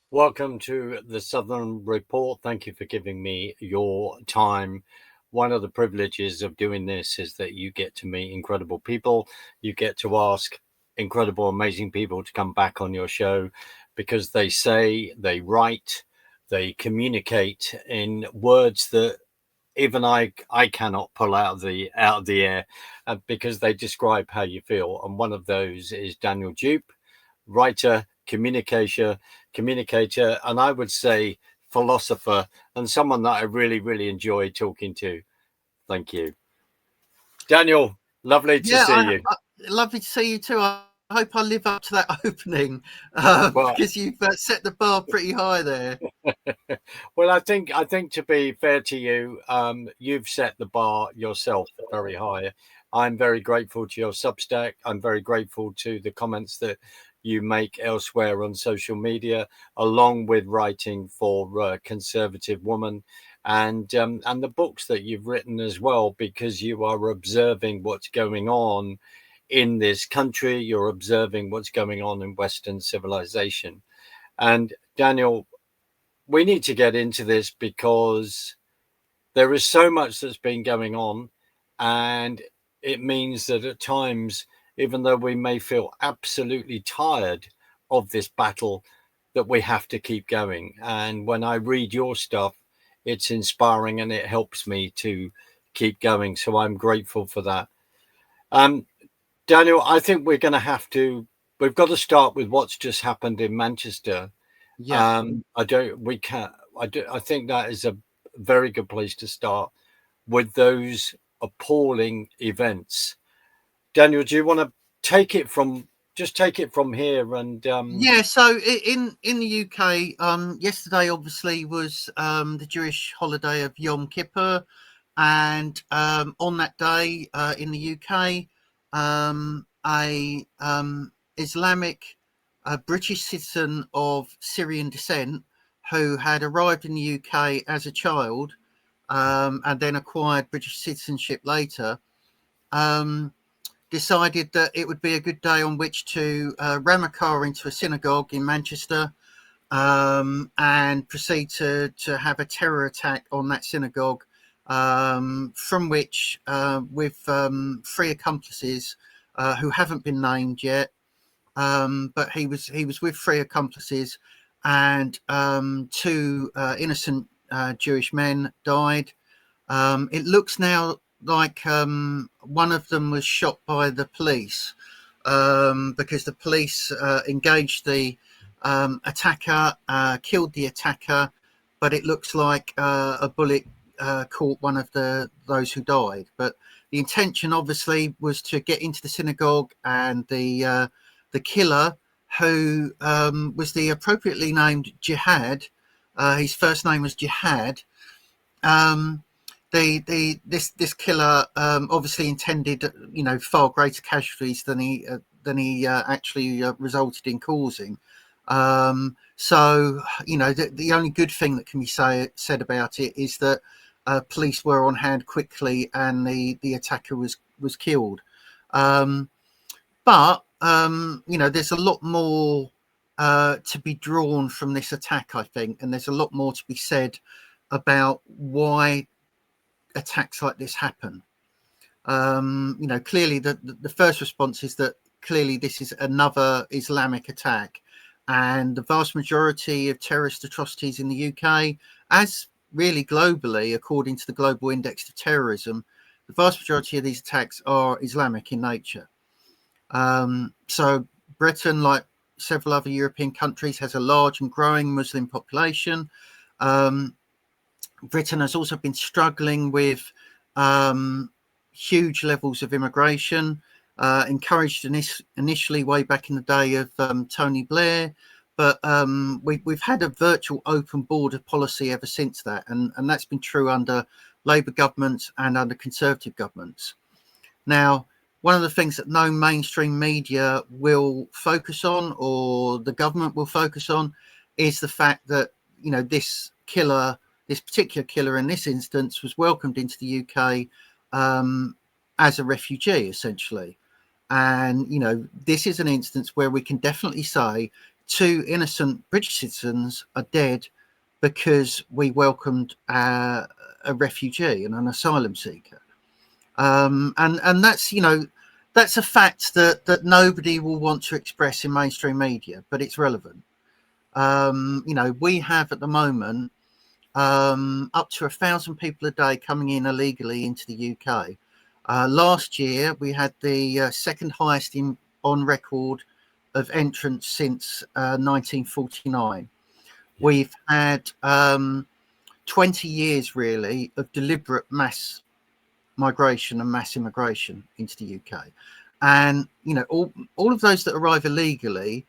Welcome to the Southern Report. Thank you for giving me your time. One of the privileges of doing this is that you get to meet incredible people. You get to ask incredible, amazing people to come back on your show because they say, they write, they communicate in words that even I cannot pull out of the air because they describe how you feel. And one of those is Daniel Jupp, writer, communicator, and I would say philosopher, and someone that I really, really enjoy talking to. Thank you, Daniel. Lovely to Yeah, see you. lovely to see you too. I hope I live up to that opening Well, because you've set the bar pretty high there. well, I think to be fair to you, you've set the bar yourself very high. I'm very grateful to your Substack. I'm very grateful to the comments that you make elsewhere on social media, along with writing for Conservative Woman, and the books that you've written as well, because you are observing what's going on in this country. You're observing what's going on in Western civilization. And Daniel, we need to get into this because there is so much that's been going on, and it means that at times, even though we may feel absolutely tired of this battle, that we have to keep going. And when I read your stuff, it's inspiring and it helps me to keep going. So I'm grateful for that. Um, Daniel, I think we've got to start with what's just happened in Manchester. Yeah. I don't, we can't, I think that is a very good place to start with those appalling events. Daniel, do you want to take it from here? And Yeah, so in the UK, yesterday obviously was the Jewish holiday of Yom Kippur, and on that day in the UK, a Islamic British citizen of Syrian descent who had arrived in the UK as a child and then acquired British citizenship later. Um, Decided that it would be a good day on which to ram a car into a synagogue in Manchester and proceed to have a terror attack on that synagogue, from which, with three accomplices who haven't been named yet, but he was with three accomplices, and two innocent Jewish men died. It looks now like one of them was shot by the police because the police engaged the attacker, killed the attacker, but it looks like a bullet caught one of those who died. But the intention, obviously, was to get into the synagogue, and the killer, who was the appropriately named Jihad, his first name was Jihad. Um, this killer obviously intended far greater casualties than he actually resulted in causing. So the only good thing that can be said about it is that police were on hand quickly and the attacker was killed. Um, but there's a lot more to be drawn from this attack, I think, and there's a lot more to be said about why attacks like this happen. Clearly the first response is that clearly this is another Islamic attack, and the vast majority of terrorist atrocities in the UK, as really globally, according to the Global Index of Terrorism, the vast majority of these attacks are Islamic in nature. So Britain, like several other European countries, has a large and growing Muslim population. Um, Britain has also been struggling with huge levels of immigration, encouraged initially way back in the day of Tony Blair, but we've had a virtual open border policy ever since that, and that's been true under Labour governments and under Conservative governments. Now, one of the things that no mainstream media will focus on, or the government will focus on, is the fact that this particular killer in this instance was welcomed into the UK as a refugee, essentially. And this is an instance where we can definitely say 2 innocent British citizens are dead because we welcomed a refugee and an asylum seeker. And that's, that's a fact that nobody will want to express in mainstream media, but it's relevant. We have at the moment up to 1,000 people a day coming in illegally into the UK. Last year, we had the second highest on record of entrance since 1949. We've had 20 years, really, of deliberate mass migration and mass immigration into the UK. And, all of those that arrive illegally,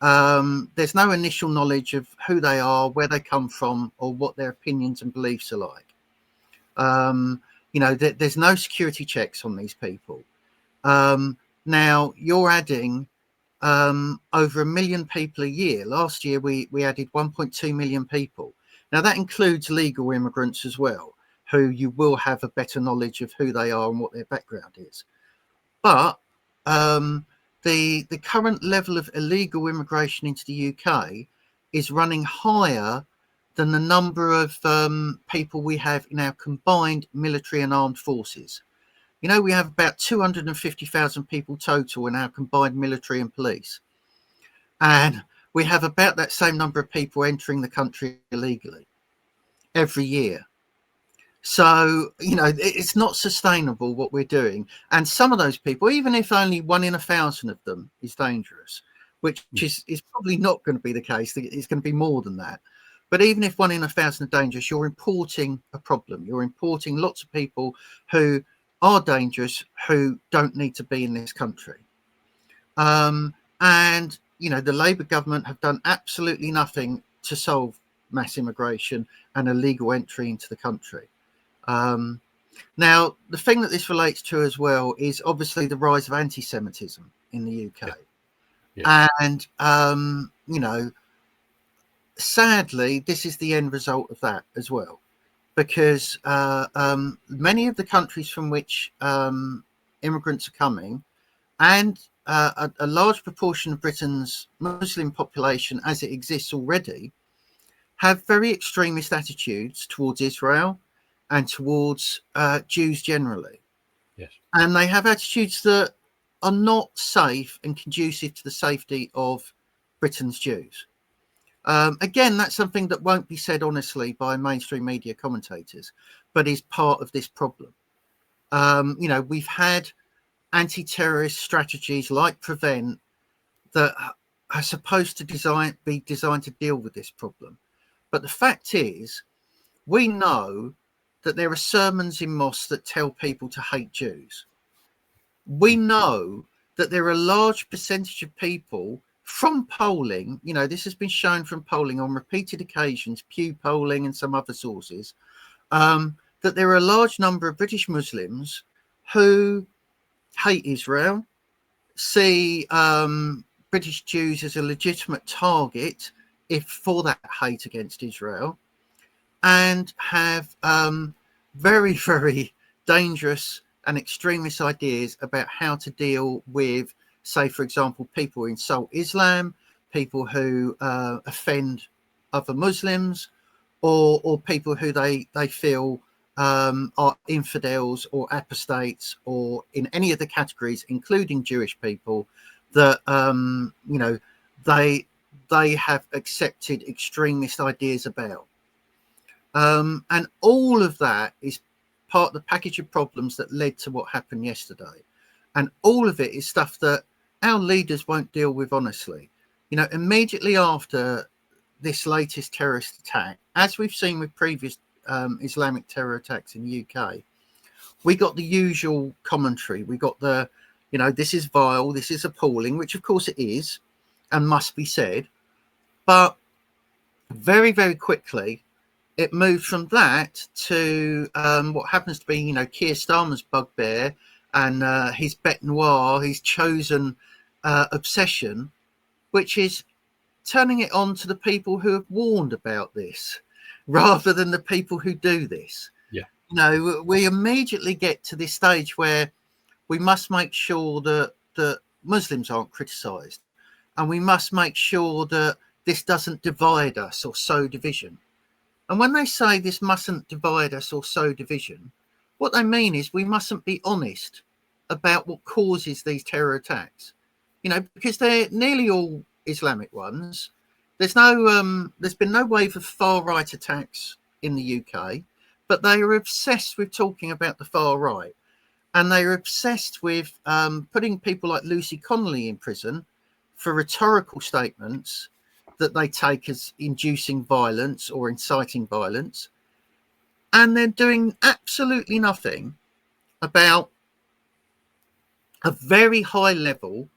there's no initial knowledge of who they are, where they come from, or what their opinions and beliefs are like. There's no security checks on these people. Now, you're adding over 1 million people a year. Last year, we added 1.2 million people. Now, that includes legal immigrants as well, who you will have a better knowledge of who they are and what their background is. But the current level of illegal immigration into the UK is running higher than the number of people we have in our combined military and armed forces. We have about 250,000 people total in our combined military and police. And we have about that same number of people entering the country illegally every year. So, it's not sustainable what we're doing. And some of those people, even if only 1 in 1,000 of them is dangerous, which is probably not going to be the case, it's going to be more than that. But even if 1 in 1,000 are dangerous, you're importing a problem. You're importing lots of people who are dangerous, who don't need to be in this country. And, the Labour government have done absolutely nothing to solve mass immigration and illegal entry into the country. Now, the thing that this relates to as well is obviously the rise of anti-Semitism in the UK. And, sadly, this is the end result of that as well, because many of the countries from which immigrants are coming, and a large proportion of Britain's Muslim population as it exists already, have very extremist attitudes towards Israel and towards Jews generally. Yes. And they have attitudes that are not safe and conducive to the safety of Britain's Jews. Again, that's something that won't be said honestly by mainstream media commentators, but is part of this problem. We've had anti-terrorist strategies like Prevent that are supposed to be designed to deal with this problem. But the fact is, we know that there are sermons in mosques that tell people to hate Jews. We know that there are a large percentage of people from polling, this has been shown from polling on repeated occasions, Pew polling and some other sources, that there are a large number of British Muslims who hate Israel, see British Jews as a legitimate target for that hate against Israel, and have very, very dangerous and extremist ideas about how to deal with, say, for example, people who insult Islam, people who offend other Muslims, or people who they feel are infidels or apostates, or in any of the categories, including Jewish people, that they have accepted extremist ideas about. And all of that is part of the package of problems that led to what happened yesterday. And all of it is stuff that our leaders won't deal with honestly. Immediately after this latest terrorist attack, as we've seen with previous Islamic terror attacks in the UK, we got the usual commentary. We got the, this is vile, this is appalling, which of course it is and must be said. But very, very quickly, it moved from that to what happens to be, Keir Starmer's bugbear and his bête noire, his chosen obsession, which is turning it on to the people who have warned about this rather than the people who do this. Yeah. We immediately get to this stage where we must make sure that Muslims aren't criticised. and we must make sure that this doesn't divide us or sow division. And when they say this mustn't divide us or sow division, what they mean is we mustn't be honest about what causes these terror attacks. Because they're nearly all Islamic ones. There's been no wave of far right attacks in the UK, but they are obsessed with talking about the far right, and they are obsessed with putting people like Lucy Connolly in prison for rhetorical statements that they take as inducing violence or inciting violence, and they're doing absolutely nothing about a very high level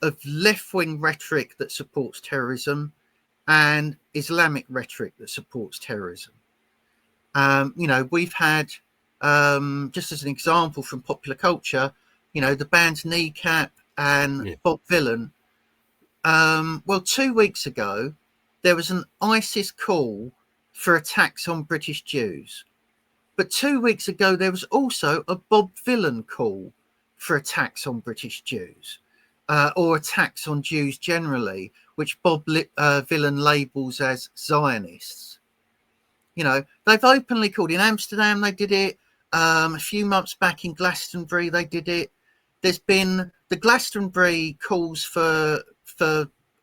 of left-wing rhetoric that supports terrorism and Islamic rhetoric that supports terrorism. We've had, just as an example from popular culture, the bands Kneecap and Bob Vylan. 2 weeks ago, there was an ISIS call for attacks on British Jews. But 2 weeks ago, there was also a Bob Vylan call for attacks on British Jews, or attacks on Jews generally, which Bob Vylan labels as Zionists. They've openly called. In Amsterdam, they did it. A few months back in Glastonbury, they did it. There's been the Glastonbury calls for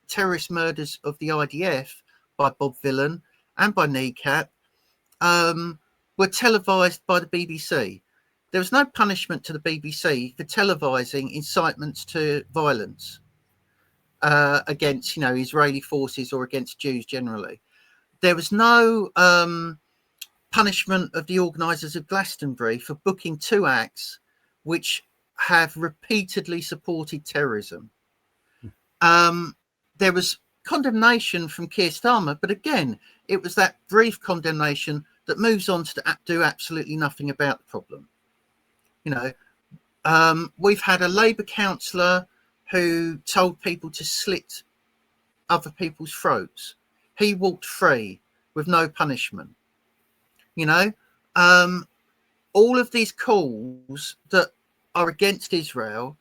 terrorist murders of the IDF by Bob Vylan and by Kneecap were televised by the BBC. There was no punishment to the BBC for televising incitements to violence against, Israeli forces or against Jews generally. There was no punishment of the organisers of Glastonbury for booking 2 acts which have repeatedly supported terrorism. There was condemnation from Keir Starmer, but again, it was that brief condemnation that moves on to do absolutely nothing about the problem. We've had a Labour councillor who told people to slit other people's throats. He walked free with no punishment. All of these calls that are against Israel,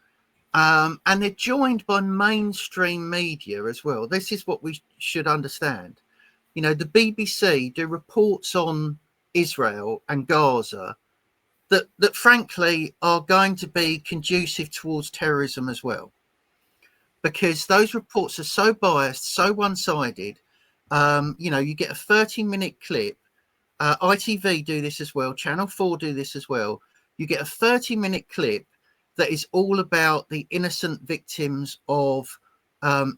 and they're joined by mainstream media as well. This is what we should understand. The BBC do reports on Israel and Gaza that frankly are going to be conducive towards terrorism as well, because those reports are so biased, so one-sided. You get a 30-minute clip. ITV do this as well. Channel 4 do this as well. You get a 30-minute clip that is all about the innocent victims of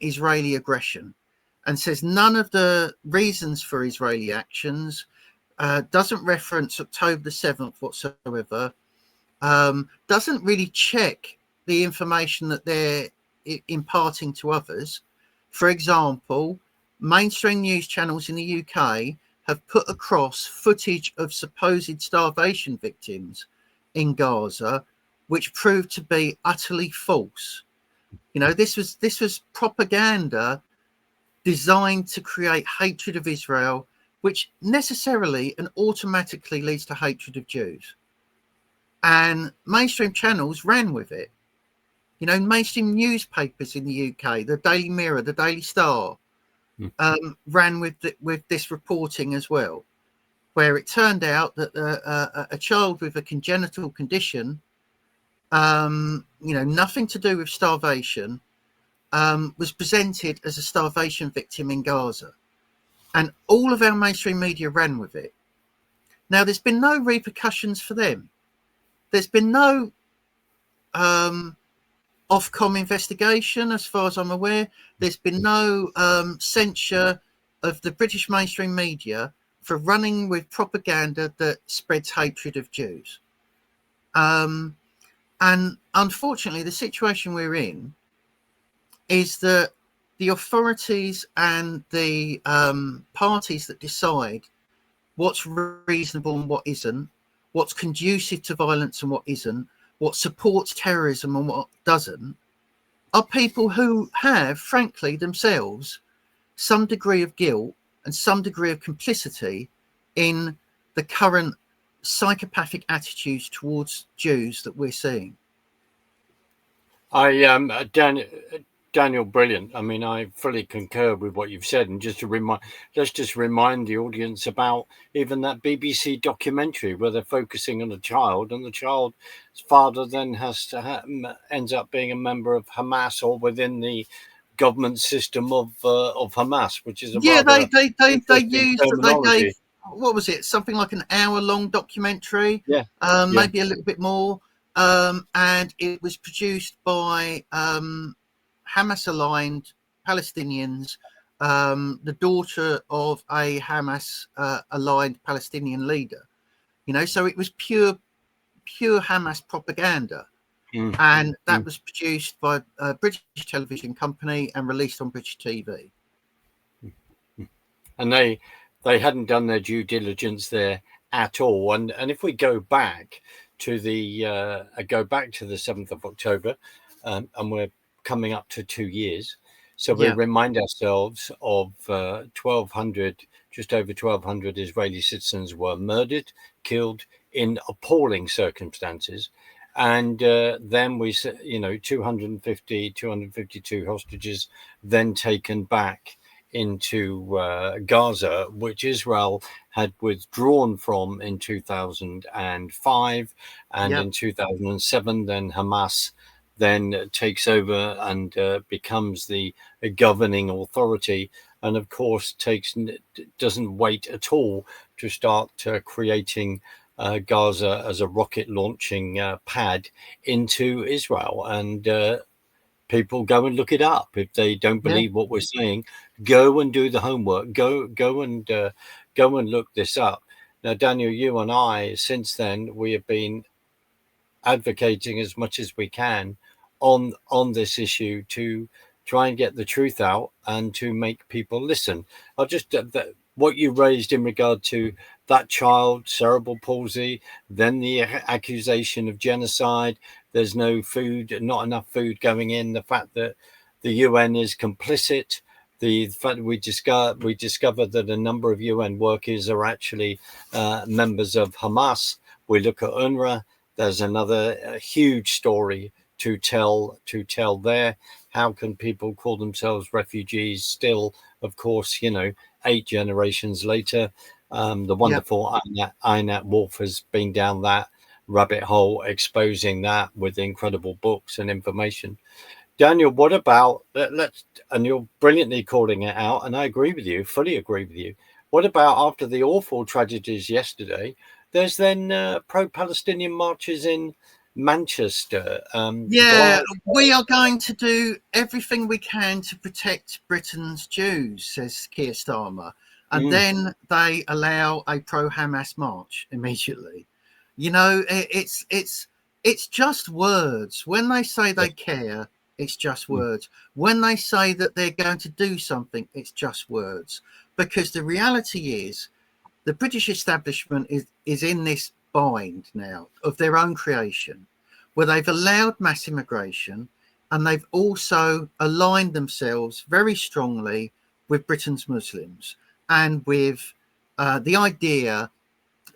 Israeli aggression, and says none of the reasons for Israeli actions, doesn't reference October the 7th whatsoever, doesn't really check the information that they're imparting to others. For example, mainstream news channels in the UK have put across footage of supposed starvation victims in Gaza, which proved to be utterly false. This was propaganda designed to create hatred of Israel, which necessarily and automatically leads to hatred of Jews. And mainstream channels ran with it. Mainstream newspapers in the UK, the Daily Mirror, the Daily Star, ran with this reporting as well, where it turned out that a child with a congenital condition, nothing to do with starvation, was presented as a starvation victim in Gaza. And all of our mainstream media ran with it. Now, there's been no repercussions for them. There's been no Ofcom investigation, as far as I'm aware. There's been no censure of the British mainstream media for running with propaganda that spreads hatred of Jews. And unfortunately, the situation we're in is that the authorities and the parties that decide what's reasonable and what isn't, what's conducive to violence and what isn't, what supports terrorism and what doesn't, are people who have, frankly, themselves some degree of guilt and some degree of complicity in the current psychopathic attitudes towards Jews that we're seeing. Dan, Daniel, brilliant. I mean, I fully concur with what you've said. And just to let's just remind the audience about even that BBC documentary where they're focusing on a child, and the child's father then has to ends up being a member of Hamas or within the government system of Hamas, which is a Yeah, rather they interesting used that they gave, terminology. what was it, something like an hour-long documentary, Yeah, yeah. maybe a little bit more, and it was produced by Hamas-aligned Palestinians, the daughter of a Hamas aligned Palestinian leader. So it was pure Hamas propaganda. Mm, And that mm. was produced by a British television company and released on British TV. And they hadn't done their due diligence there at all. And if we go back to the 7th of October, and we're coming up to 2 years, so we Yeah, remind ourselves of 1,200, just over 1,200 Israeli citizens were murdered, killed in appalling circumstances. And then 252 hostages then taken back into Gaza, which Israel had withdrawn from in 2005, and yeah, in 2007, then Hamas then takes over and becomes the governing authority, and of course doesn't wait at all to start creating Gaza as a rocket launching pad into Israel. And people go and look it up if they don't yeah. believe what we're saying. Go and do the homework. Go and look this up. Now, Daniel, you and I, since then, we have been advocating as much as we can on this issue to try and get the truth out and to make people listen. I'll just what you raised in regard to that child, cerebral palsy, then the accusation of genocide. There's no food, not enough food going in. The fact that the UN is complicit. The fact that we discovered that a number of UN workers are actually members of Hamas. We look at UNRWA. There's another huge story to tell there. How can people call themselves refugees still? Of course, 8 generations later. The Yeah. wonderful Einat Wolf has been down that rabbit hole, exposing that with incredible books and information. Daniel, what about and you're brilliantly calling it out, and I agree with you, fully agree with you. What about after the awful tragedies yesterday? There's then pro-Palestinian marches in Manchester. Yeah, we are going to do everything we can to protect Britain's Jews, says Keir Starmer. And Mm, then they allow a pro-Hamas march immediately. It's just words. When they say they yes, care, it's just mm, words. When they say that they're going to do something, it's just words. Because the reality is, the British establishment is in this bind now of their own creation, where they've allowed mass immigration and they've also aligned themselves very strongly with Britain's Muslims and with the idea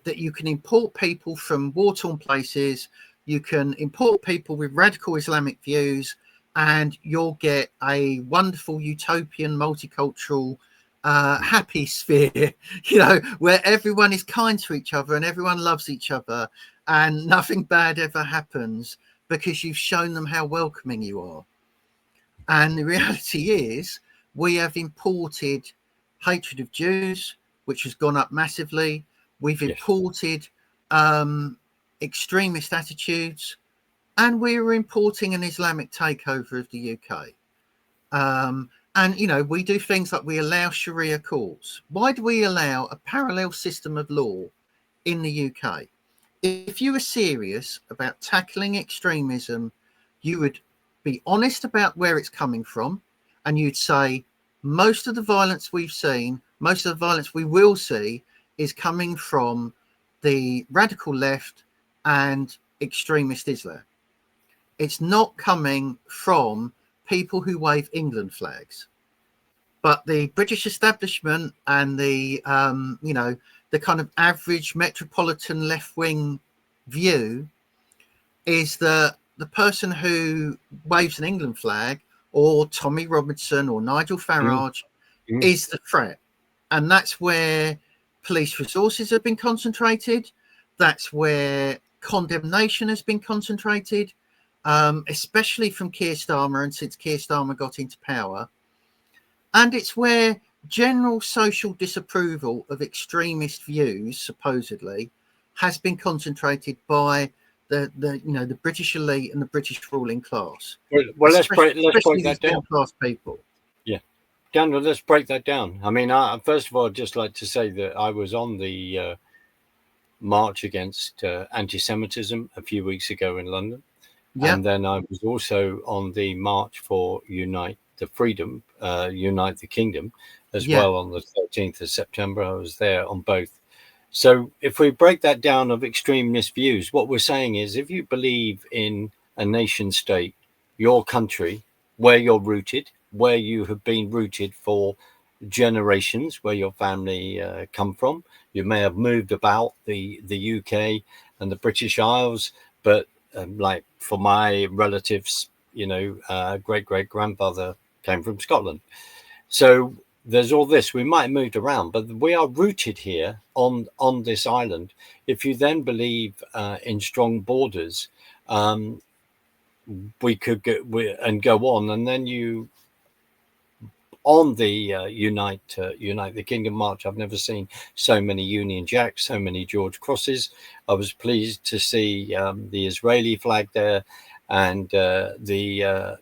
that you can import people from war-torn places, you can import people with radical Islamic views, and you'll get a wonderful utopian multicultural happy sphere, where everyone is kind to each other and everyone loves each other and nothing bad ever happens because you've shown them how welcoming you are. And the reality is we have imported hatred of Jews, which has gone up massively. We've yes, imported extremist attitudes, and we're importing an Islamic takeover of the UK. And we do things like we allow Sharia courts. Why do we allow a parallel system of law in the UK? If you were serious about tackling extremism, you would be honest about where it's coming from, and you'd say most of the violence we've seen, most of the violence we will see, is coming from the radical left and extremist Islam. It's not coming from people who wave England flags. But the British establishment and the kind of average metropolitan left-wing view is that the person who waves an England flag or Tommy Robinson or Nigel Farage is the threat. And that's where police resources have been concentrated. That's where condemnation has been concentrated, especially from Keir Starmer and since Keir Starmer got into power. And it's where general social disapproval of extremist views, supposedly, has been concentrated by the British elite and the British ruling class. Well, let's break that down. Class people. Yeah, Daniel, let's break that down. I mean, first of all, I'd just like to say that I was on the march against anti-Semitism a few weeks ago in London. Yep. And then I was also on the march for Unite the Freedom, Unite the Kingdom, as well on the 13th of September. I was there on both. So if we break that down of extremist views, what we're saying is if you believe in a nation state, your country, where you're rooted, where you have been rooted for generations, where your family come from, you may have moved about the UK and the British Isles, but like for my relatives, great-great-grandfather came from Scotland. So there's all this. We might have moved around, but we are rooted here on this island. If you then believe in strong borders, we could go on, and then you on the Unite the Kingdom march. I've never seen so many Union Jacks, so many George Crosses. I was pleased to see the Israeli flag there and the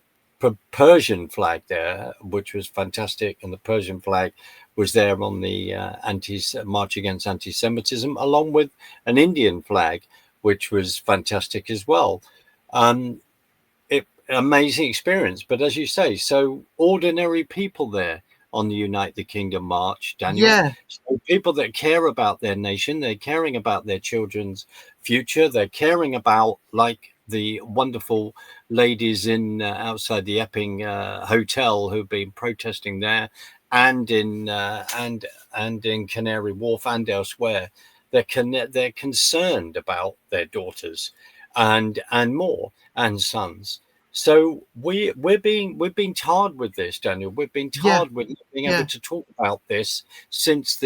Persian flag there, which was fantastic. And the Persian flag was there on the march against anti-Semitism, along with an Indian flag, which was fantastic as well. Amazing experience. But as you say, so ordinary people there on the Unite the Kingdom march, Daniel. Yeah. So people that care about their nation, they're caring about their children's future. They're caring about, like the wonderful ladies in outside the Epping hotel who've been protesting there, and in Canary Wharf and elsewhere. They're concerned about their daughters and more and sons. So we're being tarred with this, Daniel. We've been tarred with not being able to talk about this since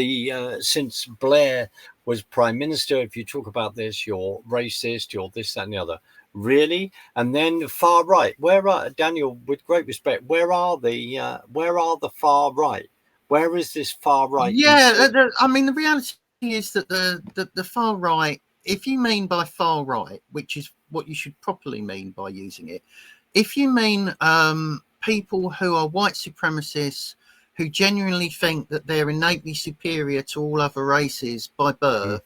Blair was Prime Minister. If you talk about this, you're racist, you're this, that, and the other. Really? And then far right. Where are, Daniel? With great respect, where are the far right? Where is this far right? I mean, the reality is that the far right, if you mean by far right, which is what you should properly mean by using it, if you mean people who are white supremacists, who genuinely think that they're innately superior to all other races by birth,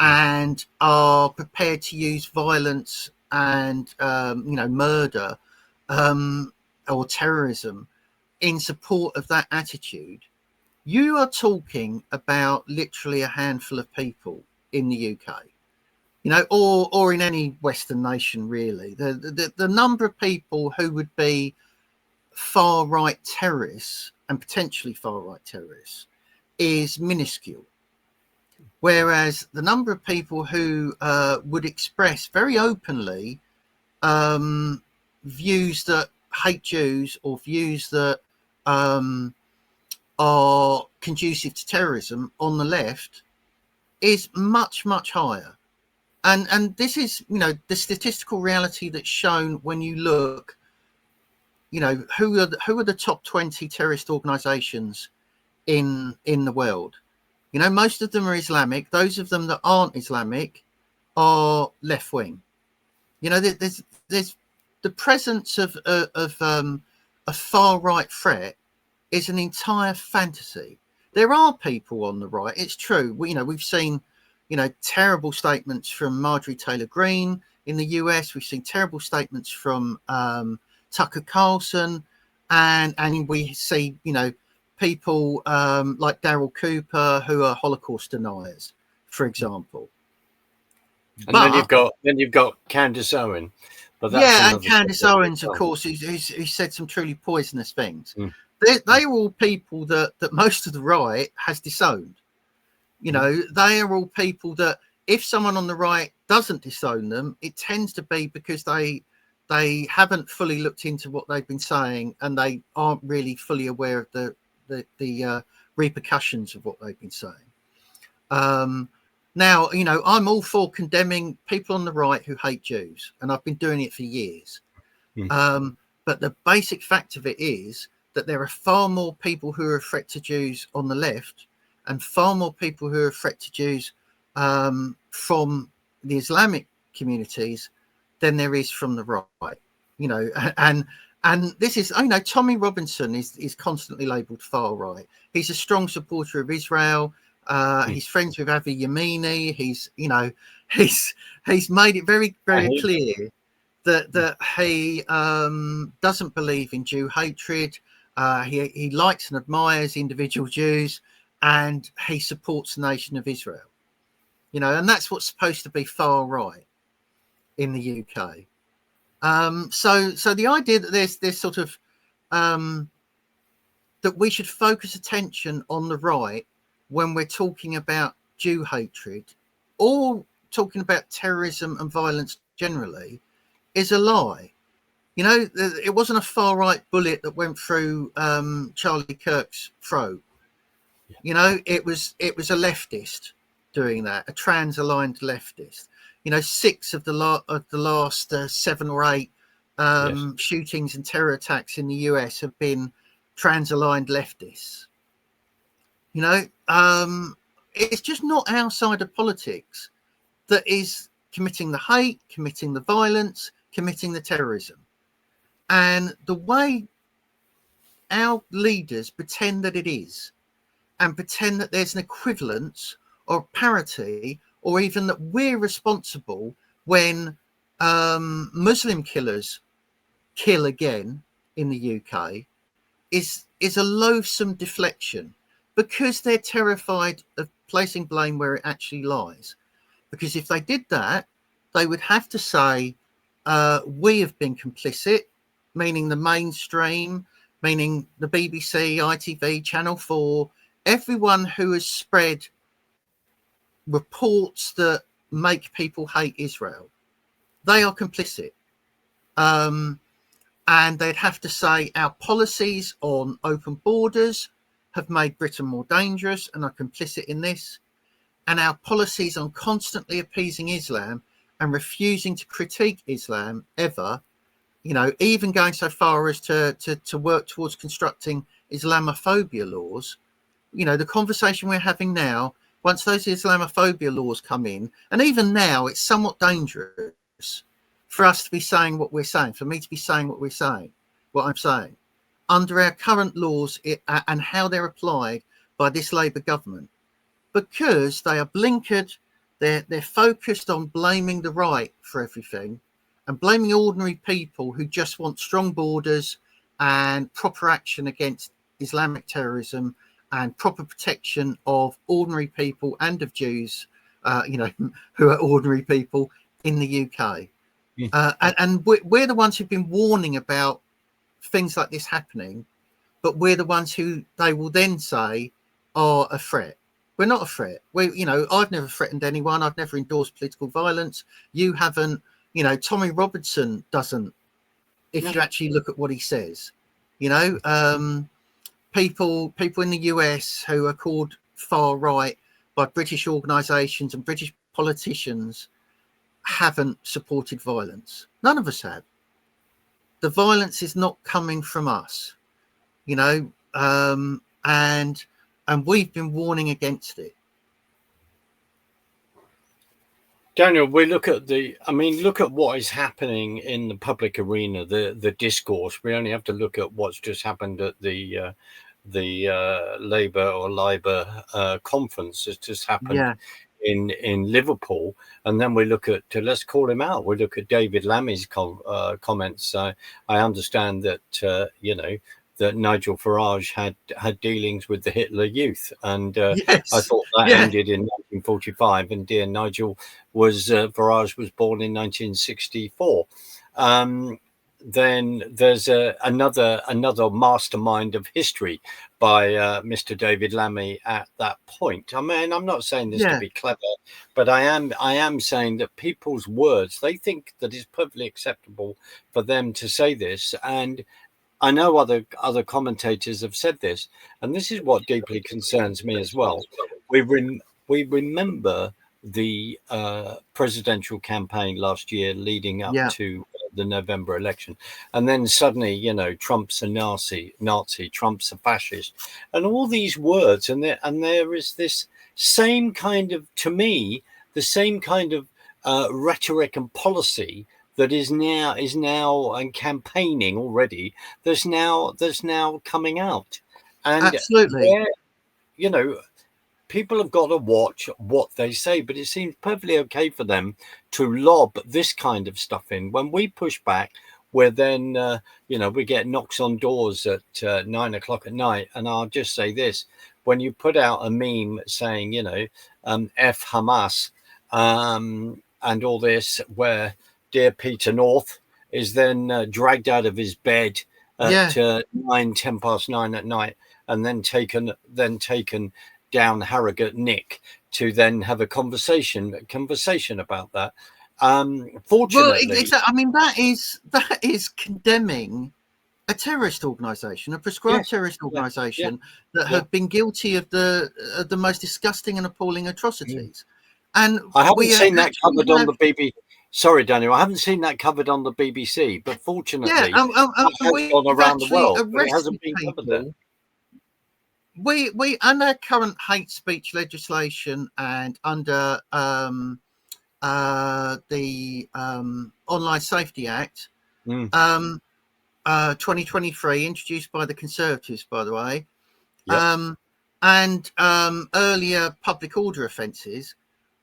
and are prepared to use violence and murder or terrorism in support of that attitude, you are talking about literally a handful of people in the UK. Or in any Western nation, really. The number of people who would be far right terrorists and potentially far right terrorists is minuscule. Whereas the number of people who would express very openly views that hate Jews or views that are conducive to terrorism on the left is much, much higher. And this is, the statistical reality that's shown when you look, who are the top 20 terrorist organizations in the world. Most of them are Islamic. Those of them that aren't Islamic are left wing. There's the presence of a far right threat is an entire fantasy. There are people on the right. It's true. We've seen terrible statements from Marjorie Taylor Greene in the US. We've seen terrible statements from Tucker Carlson, and we see people like Daryl Cooper who are Holocaust deniers, for example. And then you've got Candace Owen. But that's and Candace Owens, of course, who said some truly poisonous things. They are all people that most of the right has disowned. They are all people that if someone on the right doesn't disown them, it tends to be because they they haven't fully looked into what they've been saying, and they aren't really fully aware of the repercussions of what they've been saying. Now, you know, I'm all for condemning people on the right who hate Jews, and I've been doing it for years. But the basic fact of it is that there are far more people who are a threat to Jews on the left, and far more people who are a threat to Jews from the Islamic communities than there is from the right. You know, and this is, you know, Tommy Robinson is constantly labelled far right. He's a strong supporter of Israel. He's friends with Avi Yamini. He's, you know, he's made it very, very clear that he doesn't believe in Jew hatred. He likes and admires individual Jews, and he supports the nation of Israel. You know, and that's what's supposed to be far right in the UK. So the idea that there's sort of that we should focus attention on the right when we're talking about Jew hatred or talking about terrorism and violence generally is a lie. You know, it wasn't a far right bullet that went through Charlie Kirk's throat. You know, it was a leftist doing that, a trans-aligned leftist. You know, 6 of the last 7 or 8 shootings and terror attacks in the US have been trans-aligned leftists. You know, it's just not our side of politics that is committing the hate, committing the violence, committing the terrorism. And the way our leaders pretend that it is, and pretend that there's an equivalence or parity, or even that we're responsible when Muslim killers kill again in the UK, is a loathsome deflection, because they're terrified of placing blame where it actually lies. Because if they did that, they would have to say, we have been complicit, meaning the mainstream, meaning the BBC, ITV, Channel 4, everyone who has spread reports that make people hate Israel. They are complicit. And they'd have to say our policies on open borders have made Britain more dangerous and are complicit in this. And our policies on constantly appeasing Islam and refusing to critique Islam ever, you know, even going so far as to work towards constructing Islamophobia laws. You know, the conversation we're having now, once those Islamophobia laws come in, and even now it's somewhat dangerous for us to be saying what we're saying, for me to be saying what I'm saying, under our current laws and how they're applied by this Labour government, because they are blinkered, they're focused on blaming the right for everything and blaming ordinary people who just want strong borders and proper action against Islamic terrorism and proper protection of ordinary people and of Jews, you know, who are ordinary people in the UK. And we're the ones who've been warning about things like this happening, but we're the ones who they will then say are a threat. We're not a threat. You know, I've never threatened anyone. I've never endorsed political violence. You haven't. You know, Tommy Robinson doesn't. If you actually look at what he says, you know, people in the US who are called far right by British organisations and British politicians haven't supported violence. None of us have. The violence is not coming from us, you know, and we've been warning against it. Daniel, we look at look at what is happening in the public arena, the discourse. We only have to look at what's just happened at the Labour or Libre conference that's just happened in Liverpool, and then we look at, let's call him out, we look at David Lammy's comments. I understand that you know, that Nigel Farage had dealings with the Hitler Youth, and I thought that ended in 1945, and dear Nigel Farage was born in 1964. then there's another mastermind of history by Mr. David Lammy at that point. I mean, I'm not saying this to be clever, but I am saying that people's words, they think that it's perfectly acceptable for them to say this. And I know other commentators have said this, and this is what deeply concerns me as well. We remember the presidential campaign last year leading up to the November election, and then suddenly, you know, Trump's a Nazi, Trump's a fascist, and all these words, and there is this same kind of, to me, the same kind of rhetoric and policy that is now and campaigning already. There's now coming out, and absolutely, you know, people have got to watch what they say, but it seems perfectly okay for them to lob this kind of stuff in. When we push back, we're then, you know, we get knocks on doors at 9 o'clock at night. And I'll just say this: when you put out a meme saying, you know, F Hamas, and all this, where dear Peter North is then dragged out of his bed at 10 past 9 at night, and then taken down Harrogate Nick to then have a conversation about that. Fortunately, well, exactly. I mean, that is condemning a terrorist organisation, a prescribed terrorist organisation that have been guilty of the most disgusting and appalling atrocities. And I haven't seen that covered on the BBC. Sorry, Daniel, I haven't seen that covered on the BBC, but fortunately, and has gone around the world, but it hasn't been covered there. We under current hate speech legislation and under the Online Safety Act 2023, introduced by the Conservatives, by the way, and earlier public order offences,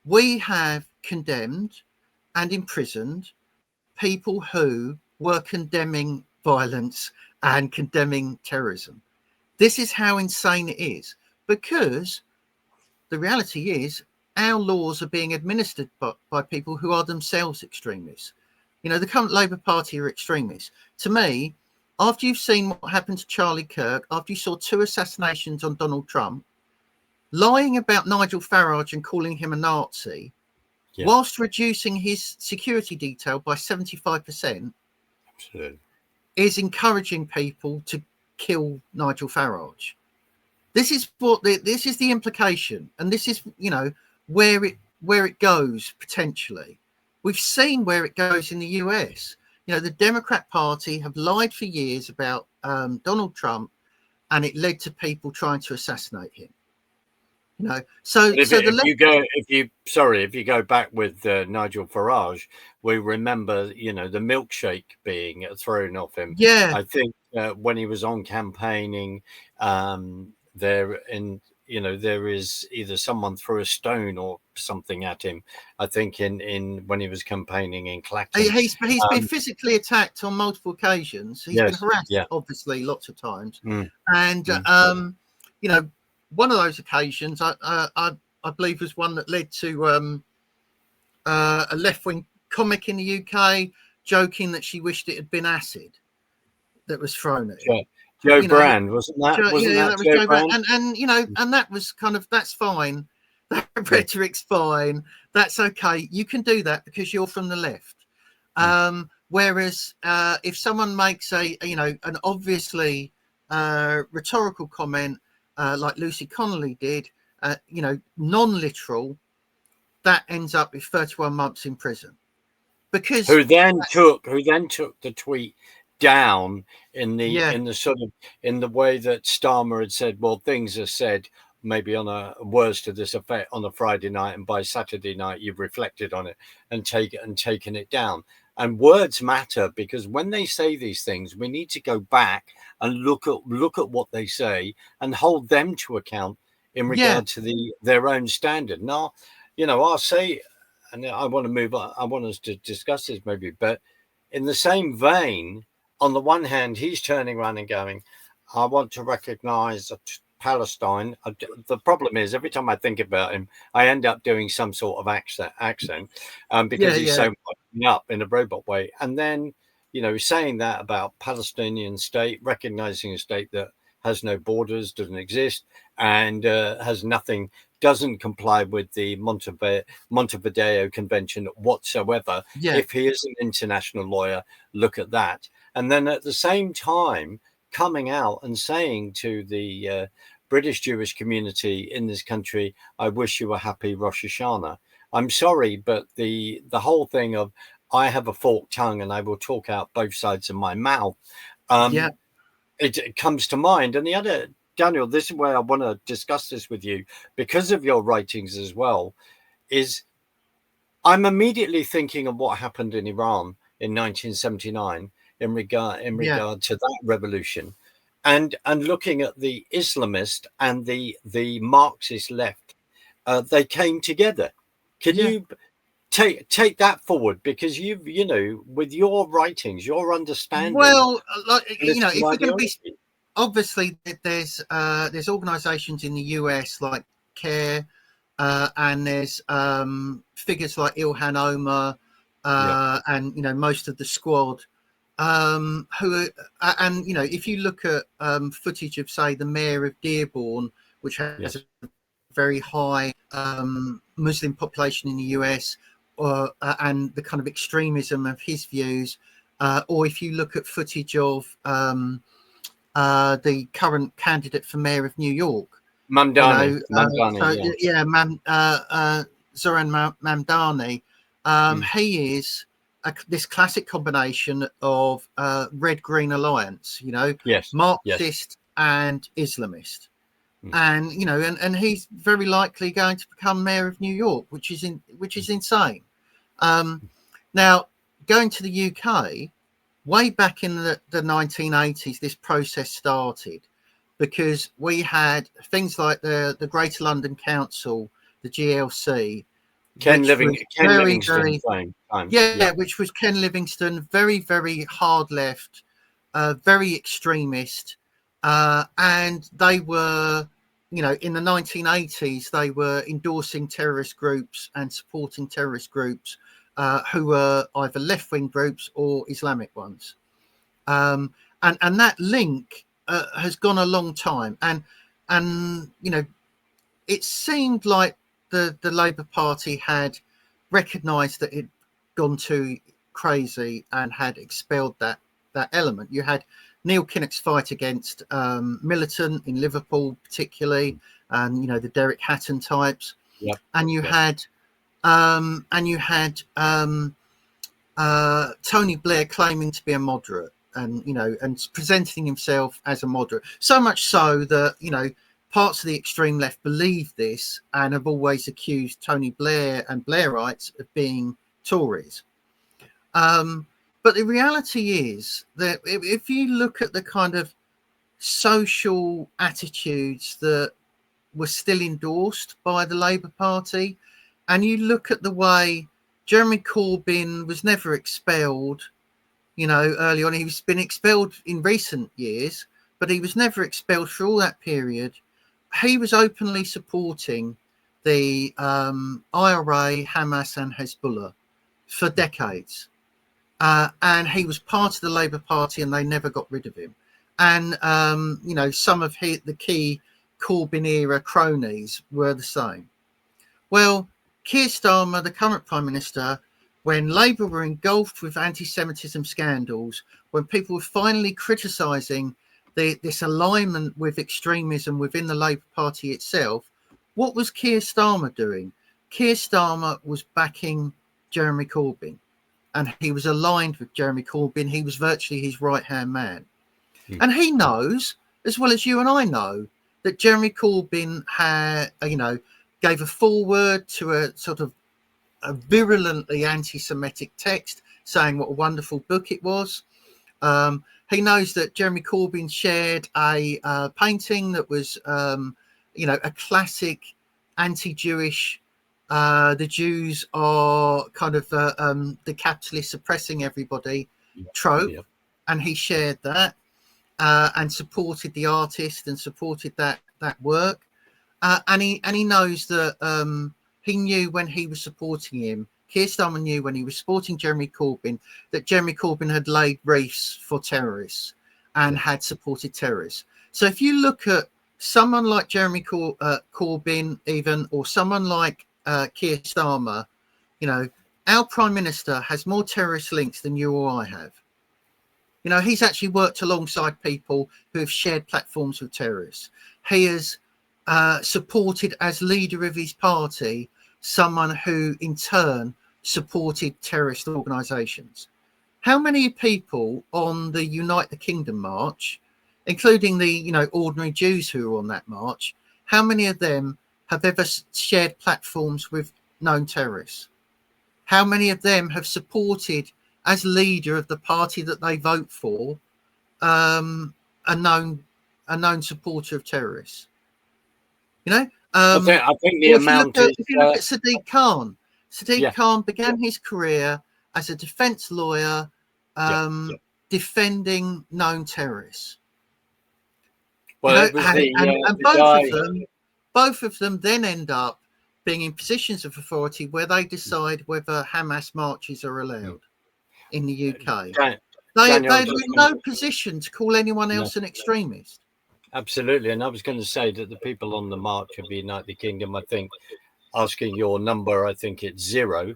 we have condemned and imprisoned people who were condemning violence and condemning terrorism. This is how insane it is, because the reality is our laws are being administered by people who are themselves extremists. You know, the current Labour Party are extremists. To me, after you've seen what happened to Charlie Kirk, after you saw 2 assassinations on Donald Trump, lying about Nigel Farage and calling him a Nazi, whilst reducing his security detail by 75%, is encouraging people to kill Nigel Farage. This is the implication, and this is, you know, where it goes potentially. We've seen where it goes in the US. You know, the Democrat Party have lied for years about Donald Trump, and it led to people trying to assassinate him. You know, if you go back with Nigel Farage, we remember, you know, the milkshake being thrown off him. I think when he was on campaigning, there is either someone threw a stone or something at him. I think in when he was campaigning in Clacton, he's been physically attacked on multiple occasions. He's been harassed, obviously, lots of times, and you know, one of those occasions, I believe, was one that led to a left-wing comic in the UK joking that she wished it had been acid that was thrown at him. Joe Brand, wasn't that? That was Joe Brand. And you know, and that was kind of, that's fine. That rhetoric's fine. That's okay. You can do that because you're from the left. Whereas if someone makes an obviously rhetorical comment, like Lucy Connolly did, you know, non-literal, that ends up with 31 months in prison. Because who then took the tweet down in the way that Starmer had said, well, things are said maybe on words to this effect on a Friday night, and by Saturday night you've reflected on it and taken it down. And words matter, because when they say these things, we need to go back and look at what they say and hold them to account in regard to their own standard. Now, you know, I'll say, and I want to move on, I want us to discuss this maybe, but in the same vein, on the one hand, he's turning around and going, I want to recognize Palestine. The problem is, every time I think about him, I end up doing some sort of accent because he's so up in a robot way. And then saying that about Palestinian state, recognizing a state that has no borders, doesn't exist, and has nothing, doesn't comply with the Montevideo Convention whatsoever. Yeah, If he is an international lawyer, look at that. And then at the same time, coming out and saying to the British Jewish community in this country, I wish you a happy Rosh Hashanah. I'm sorry, but the whole thing of I have a forked tongue and I will talk out both sides of my mouth. yeah, It comes to mind. And the other, Daniel, this is where I want to discuss this with you because of your writings as well, is I'm immediately thinking of what happened in Iran in 1979 in yeah, regard to that revolution, and looking at the Islamist and the Marxist left, they came together. Can yeah. you take that forward, because with your writings, your understanding of Well, like political if we're going to be ideology. obviously there's organisations in the US like CARE, and there's figures like Ilhan Omar, Yeah. and most of the squad, who are, and if you look at footage of, say, the mayor of Dearborn, which has Yes. a very high Muslim population in the US, and the kind of extremism of his views, or if you look at footage of the current candidate for mayor of New York, Mamdani. so Yeah. yeah, Zoran Mamdani, he is this classic combination of red green alliance, Yes. Yes. Marxist and Islamist, Mm. and and he's very likely going to become mayor of New York, which is insane. Now, going to the UK, way back in the 1980s, this process started because we had things like the Greater London Council, the GLC, Ken which was very, Livingstone very, time. yeah, Yeah. which was Ken Livingstone, very, very hard left, very extremist, and they were, in the 1980s, they were endorsing terrorist groups and supporting terrorist groups who were either left-wing groups or Islamic ones. And that link has gone a long time, and it seemed like the Labour Party had recognised that it'd gone too crazy and had expelled that element. You had Neil Kinnock's fight against Militant in Liverpool, particularly, and the Derek Hatton types, Yep. and you Yep. had Tony Blair claiming to be a moderate, and and presenting himself as a moderate, so much so that parts of the extreme left believe this and have always accused Tony Blair and Blairites of being Tories. But the reality is that if you look at the kind of social attitudes that were still endorsed by the Labour Party, and you look at the way Jeremy Corbyn was never expelled, early on. He's been expelled in recent years, but he was never expelled for all that period. He was openly supporting the IRA, Hamas, and Hezbollah for decades. And he was part of the Labour Party, and they never got rid of him. And, some of the key Corbyn era cronies were the same. Well, Keir Starmer, the current Prime Minister, when Labour were engulfed with anti-Semitism scandals, when people were finally criticising this alignment with extremism within the Labour Party itself, what was Keir Starmer doing? Keir Starmer was backing Jeremy Corbyn, and he was aligned with Jeremy Corbyn. He was virtually his right-hand man. And he knows, as well as you and I know, that Jeremy Corbyn gave a foreword to a sort of a virulently anti-Semitic text saying what a wonderful book it was. He knows that Jeremy Corbyn shared a painting that was, a classic anti-Jewish. The Jews are kind of the capitalists oppressing everybody trope, and he shared that and supported the artist and supported that work. And he knows that he knew when he was supporting him, Keir Starmer knew when he was supporting Jeremy Corbyn that Jeremy Corbyn had laid reefs for terrorists and had supported terrorists. So if you look at someone like Jeremy Corbyn, even, or someone like Keir Starmer, you know, our Prime Minister has more terrorist links than you or I have. You know, he's actually worked alongside people who have shared platforms with terrorists. He has supported, as leader of his party, someone who in turn supported terrorist organisations. How many people on the Unite the Kingdom march, including the, you know, ordinary Jews who were on that march, how many of them have ever shared platforms with known terrorists? How many of them have supported, as leader of the party that they vote for, a known supporter of terrorists? You know, I think the or amount is. if you look at Sadiq Khan, Yeah. Khan began his career as a defence lawyer, defending known terrorists. Well, You know, it was and the guy. both of them then end up being in positions of authority where they decide whether Hamas marches are allowed in the UK. They're in no position to call anyone else an extremist. Absolutely. And I was going to say that the people on the march of the United Kingdom, I think, asking your number, I think it's 0.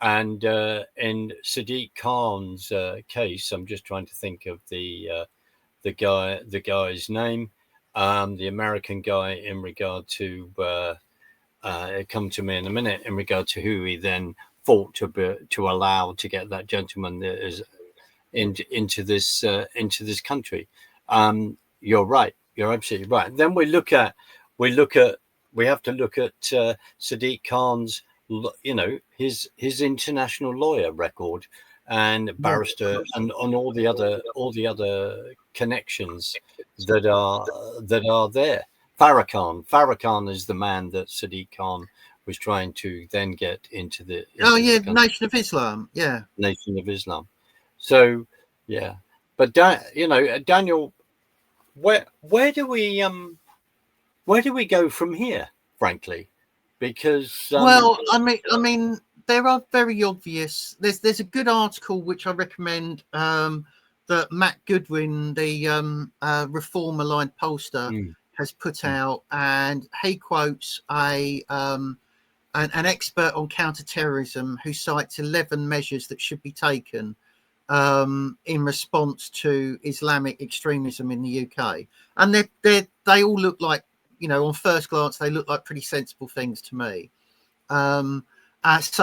And in Sadiq Khan's case, I'm just trying to think of the guy's name, the American guy, in regard to come to me in a minute, in regard to who he then fought to allow to get that gentleman that is into this country. You're right. You're absolutely right. And then we have to look at Sadiq Khan's, you know, his international lawyer record and barrister and on all the other connections that are there. Farrakhan is the man that Sadiq Khan was trying to then get into the Nation of Islam. Nation of Islam. So yeah, but you know, Daniel, where do we go from here, frankly? Because well, I mean, there are very obvious. There's a good article which I recommend that Matt Goodwin, the Reform Aligned pollster, has put out, and he quotes an expert on counter-terrorism who cites 11 measures that should be taken in response to Islamic extremism in the UK, and they all look like, you know, on first glance, they look like pretty sensible things to me. So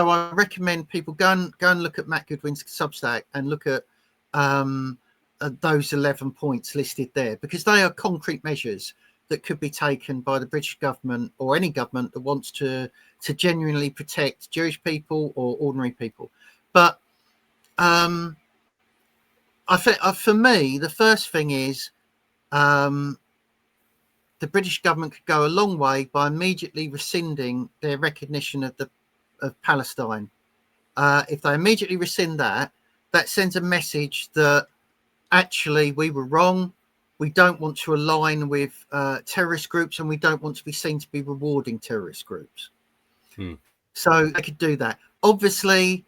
I recommend people go and look at Matt Goodwin's Substack and look at those 11 points listed there, because they are concrete measures that could be taken by the British government or any government that wants to genuinely protect Jewish people or ordinary people. But I think for me, the first thing is the British government could go a long way by immediately rescinding their recognition of Palestine. If they immediately rescind that, that sends a message that actually we were wrong. We don't want to align with terrorist groups, and we don't want to be seen to be rewarding terrorist groups. So they could do that. Obviously,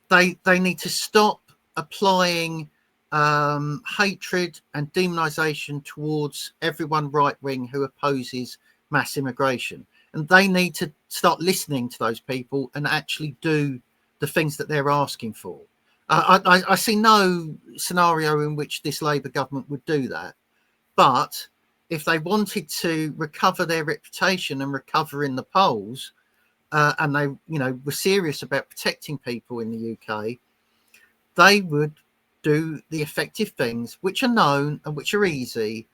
they need to stop applying hatred and demonization towards everyone right wing who opposes mass immigration, and they need to start listening to those people and actually do the things that they're asking for. I see no scenario in which this Labour government would do that, but if they wanted to recover their reputation and recover in the polls, and they, you know, were serious about protecting people in the UK, they would do the effective things which are known and which are easy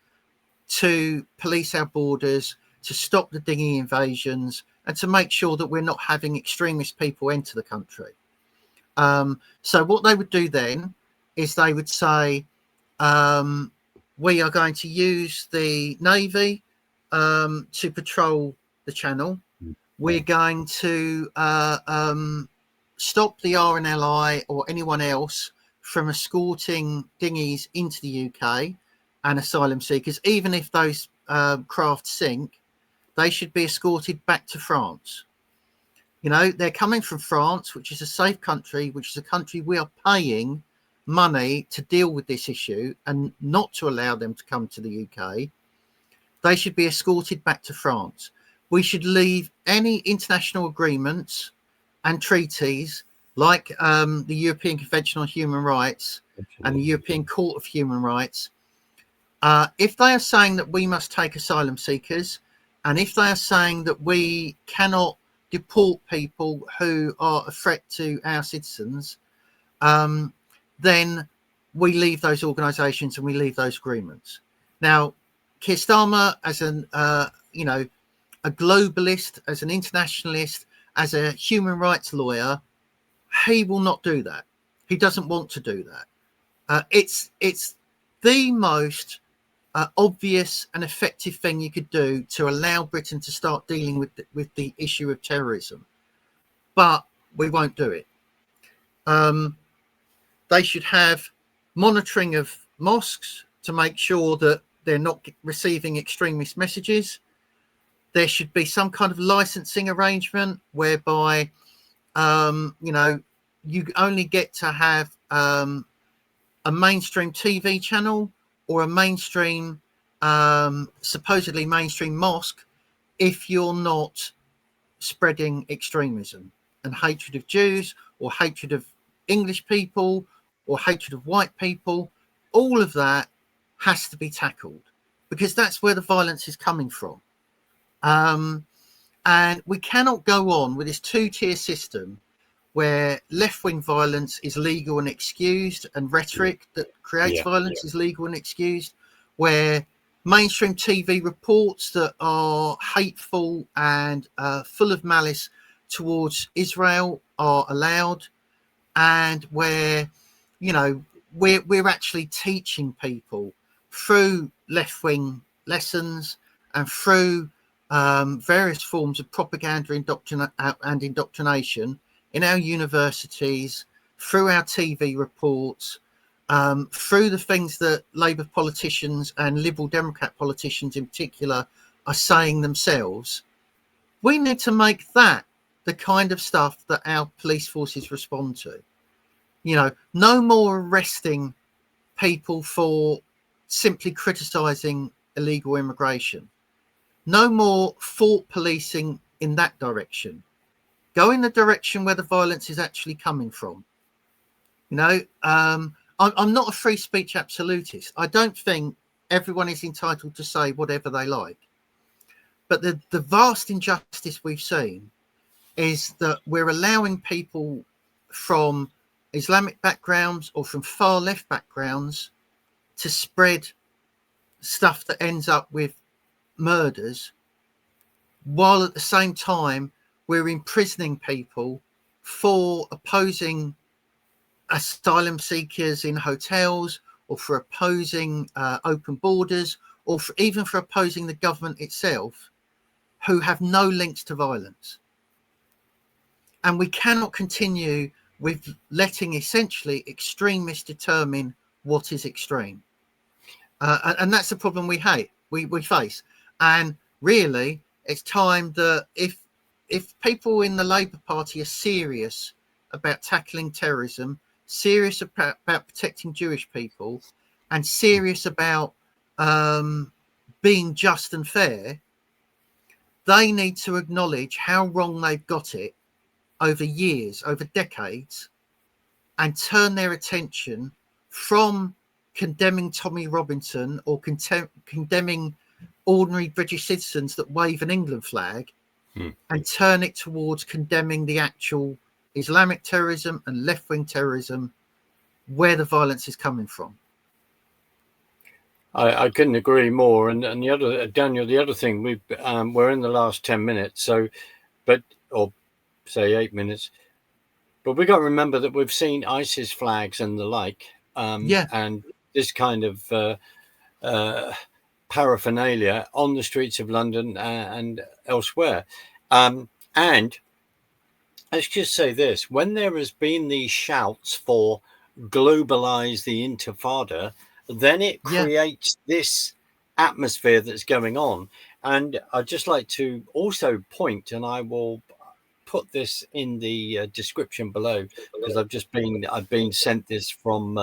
to police our borders, to stop the dinghy invasions, and to make sure that we're not having extremist people enter the country. So what they would do then is they would say, we are going to use the Navy to patrol the Channel. We're going to stop the RNLI or anyone else from escorting dinghies into the UK and asylum seekers. Even if those craft sink, they should be escorted back to France. You know, they're coming from France, which is a safe country, which is a country we are paying money to deal with this issue and not to allow them to come to the UK. They should be escorted back to France. We should leave any international agreements and treaties like the European Convention on Human Rights and the European Court of Human Rights. If they are saying that we must take asylum seekers, and if they are saying that we cannot deport people who are a threat to our citizens, then we leave those organisations and we leave those agreements. Now, Keir Starmer, as an a globalist, as an internationalist, as a human rights lawyer, he will not do that. He doesn't want to do that. It's the most obvious and effective thing you could do to allow Britain to start dealing with the issue of terrorism, but we won't do it. They should have monitoring of mosques to make sure that they're not receiving extremist messages. There should be some kind of licensing arrangement whereby, you only get to have a mainstream TV channel or a mainstream, supposedly mainstream mosque if you're not spreading extremism and hatred of Jews or hatred of English people or hatred of white people. All of that has to be tackled because that's where the violence is coming from. And we cannot go on with this two-tier system where left-wing violence is legal and excused and rhetoric that creates violence is legal and excused, where mainstream TV reports that are hateful and full of malice towards Israel are allowed, and where, we're actually teaching people through left-wing lessons and through various forms of propaganda and indoctrination in our universities, through our TV reports, through the things that Labour politicians and Liberal Democrat politicians in particular are saying themselves. We need to make that the kind of stuff that our police forces respond to. No more arresting people for simply criticising illegal immigration. No more thought policing in that direction. Go in the direction where the violence is actually coming from. I'm not a free speech absolutist. I don't think everyone is entitled to say whatever they like. But the vast injustice we've seen is that we're allowing people from Islamic backgrounds or from far left backgrounds to spread stuff that ends up with murders, while at the same time we're imprisoning people for opposing asylum seekers in hotels, or for opposing open borders, or even for opposing the government itself, who have no links to violence. And we cannot continue with letting essentially extremists determine what is extreme. And that's the problem we face. And really, it's time that if people in the Labour Party are serious about tackling terrorism, serious about protecting Jewish people, and serious about being just and fair, they need to acknowledge how wrong they've got it over years, over decades, and turn their attention from condemning Tommy Robinson or condemning ordinary British citizens that wave an England flag, and turn it towards condemning the actual Islamic terrorism and left-wing terrorism where the violence is coming from. I couldn't agree more. And the other, Daniel, the other thing, we're in the last 10 minutes, or say 8 minutes, but we got to remember that we've seen ISIS flags and the like, and this kind of paraphernalia on the streets of London and elsewhere. And let's just say this: when there has been these shouts for globalize the intifada, then it creates this atmosphere that's going on. And I'd just like to also point, and I will put this in the description below, because I've been sent this from.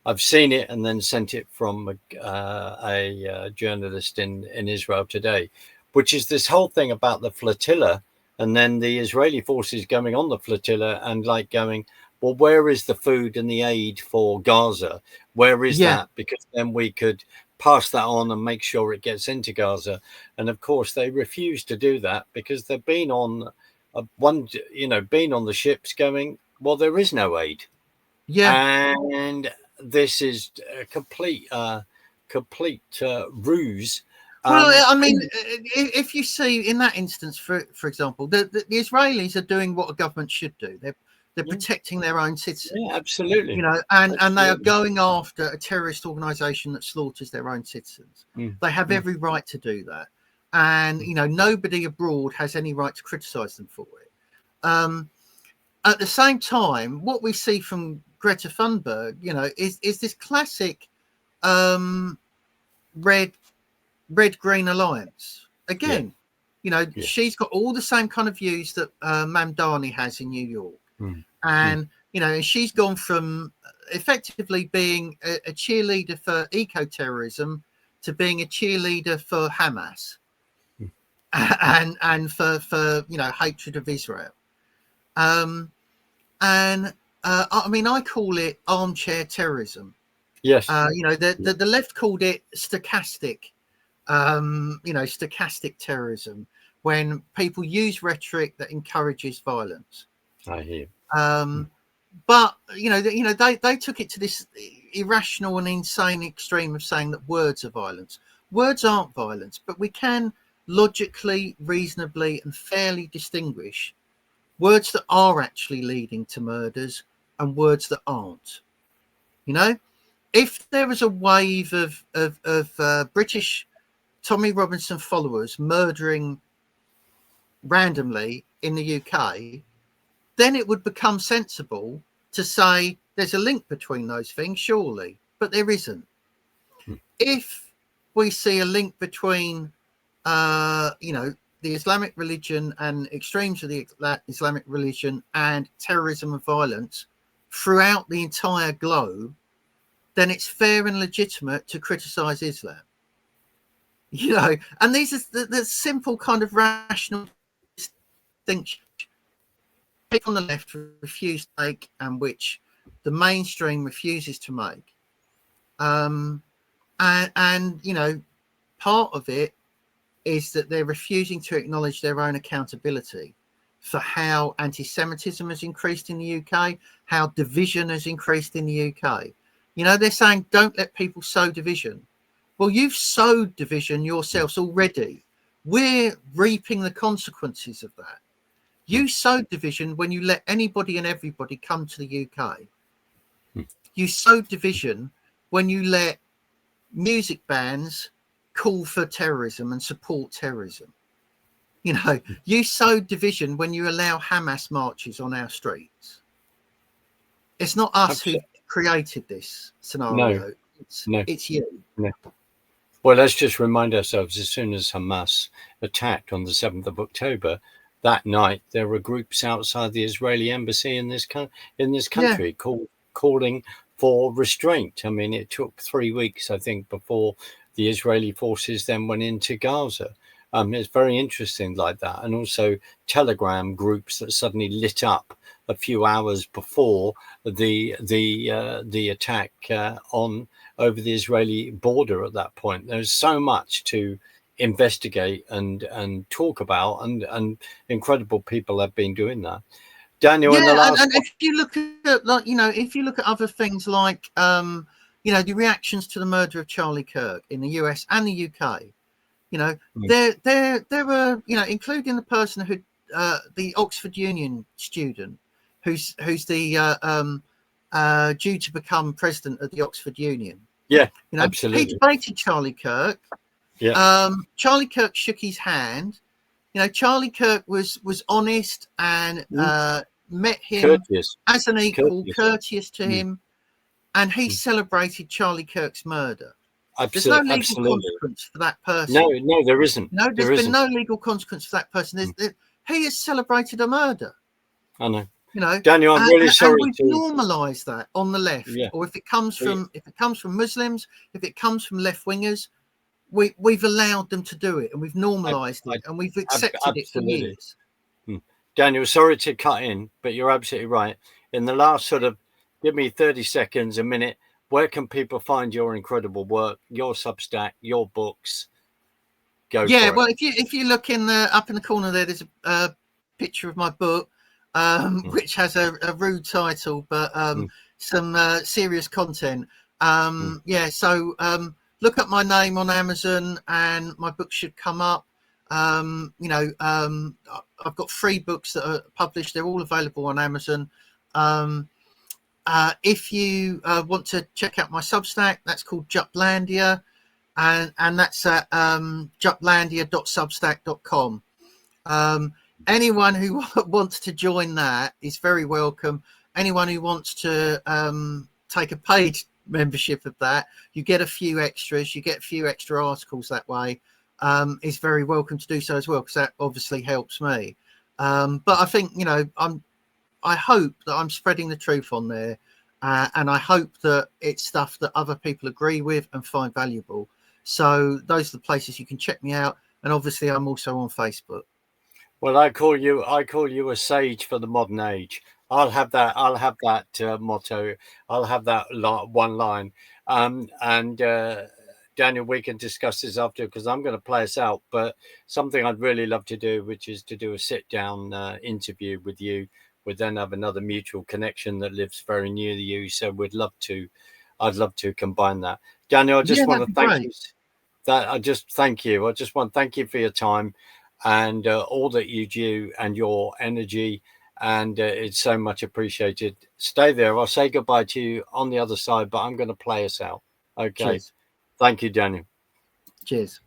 I've seen it and then sent it from a journalist in Israel Today, which is this whole thing about the flotilla, and then the Israeli forces going on the flotilla and like going, well, where is the food and the aid for Gaza? Where is that? Because then we could pass that on and make sure it gets into Gaza. And of course, they refuse to do that because they've been on been on the ships going, well, there is no aid. And this is a complete ruse. Well, I mean, if you see in that instance, for example, the Israelis are doing what a government should do. They're protecting their own citizens. Yeah, absolutely. You know, and they are going after a terrorist organization that slaughters their own citizens. They have every right to do that. And, you know, nobody abroad has any right to criticize them for it. At the same time, what we see from Greta Thunberg, you know, is this classic red-green alliance. Again, you know, she's got all the same kind of views that Mamdani has in New York. And, you know, she's gone from effectively being a cheerleader for eco-terrorism to being a cheerleader for Hamas and for you know, hatred of Israel. I mean, I call it armchair terrorism. Yes. You know, the left called it stochastic, you know, stochastic terrorism, when people use rhetoric that encourages violence. I hear. But you know, they took it to this irrational and insane extreme of saying that words are violence. Words aren't violence, but we can logically, reasonably, and fairly distinguish words that are actually leading to murders and words that aren't. You know, if there was a wave of British Tommy Robinson followers murdering randomly in the UK, then it would become sensible to say there's a link between those things, surely, but there isn't. If we see a link between, you know, the Islamic religion and extremes of the Islamic religion and terrorism and violence throughout the entire globe, then it's fair and legitimate to criticize Islam. You know, and these are the simple kind of rational distinctions people on the left refuse to make, and which the mainstream refuses to make. And you know, part of it is that they're refusing to acknowledge their own accountability for how anti-Semitism has increased in the UK, how division has increased in the UK. You know, they're saying, don't let people sow division. Well, you've sowed division yourselves already. We're reaping the consequences of that. You sowed division when you let anybody and everybody come to the UK. You sowed division when you let music bands call for terrorism and support terrorism. You know, you sowed division when you allow Hamas marches on our streets. It's not us who created this scenario. It's you. No. Well, let's just remind ourselves, as soon as Hamas attacked on the 7th of October, that night there were groups outside the Israeli embassy in this country calling for restraint. I mean, it took 3 weeks, I think, before the Israeli forces then went into Gaza. It's very interesting like that. And also Telegram groups that suddenly lit up a few hours before the attack on over the Israeli border at that point. There's so much to investigate and talk about, and incredible people have been doing that. Daniel, in the last and if you look at, like, you know, if you look at other things like you know, the reactions to the murder of Charlie Kirk in the US and the UK, you know, there were, you know, including the person who the Oxford Union student who's the due to become president of the Oxford Union. Yeah, you know, absolutely. He debated Charlie Kirk. Yeah. Charlie Kirk shook his hand. You know, Charlie Kirk was honest and met him as an equal, courteous to him, and he celebrated Charlie Kirk's murder. There's no legal consequence for that person. No, there isn't. No, there's been no legal consequence for that person. he has celebrated a murder. I know. You know, Daniel, I'm really sorry and we've to normalised that on the left, or if it comes from Muslims, if it comes from left wingers, we've allowed them to do it, and we've normalised it, and we've accepted it for years. Daniel, sorry to cut in, but you're absolutely right. In the last sort of, give me 30 seconds, a minute, where can people find your incredible work, your Substack, your books? Go for it. Well, if you look in the up in the corner there, there's a picture of my book, which has a rude title, but some serious content. So look up my name on Amazon, and my book should come up. I've got 3 books that are published; they're all available on Amazon. If you want to check out my Substack, that's called Jupplandia. And that's at jupplandia.substack.com. Anyone who wants to join that is very welcome. Anyone who wants to take a paid membership of that, you get a few extras, you get a few extra articles that way, is very welcome to do so as well, because that obviously helps me. But I think, I hope that I'm spreading the truth on there, and I hope that it's stuff that other people agree with and find valuable. So those are the places you can check me out, and obviously I'm also on Facebook. Well, I call you a sage for the modern age. I'll have that motto. I'll have that one line. Daniel, we can discuss this after, because I'm going to play us out. But something I'd really love to do, which is to do a sit-down interview with you. We'd then have another mutual connection that lives very near you. So I'd love to combine that. Daniel, I just want to thank you. I just want to thank you for your time and all that you do and your energy. And it's so much appreciated. Stay there. I'll say goodbye to you on the other side, but I'm going to play us out. Okay. Cheers. Thank you, Daniel. Cheers.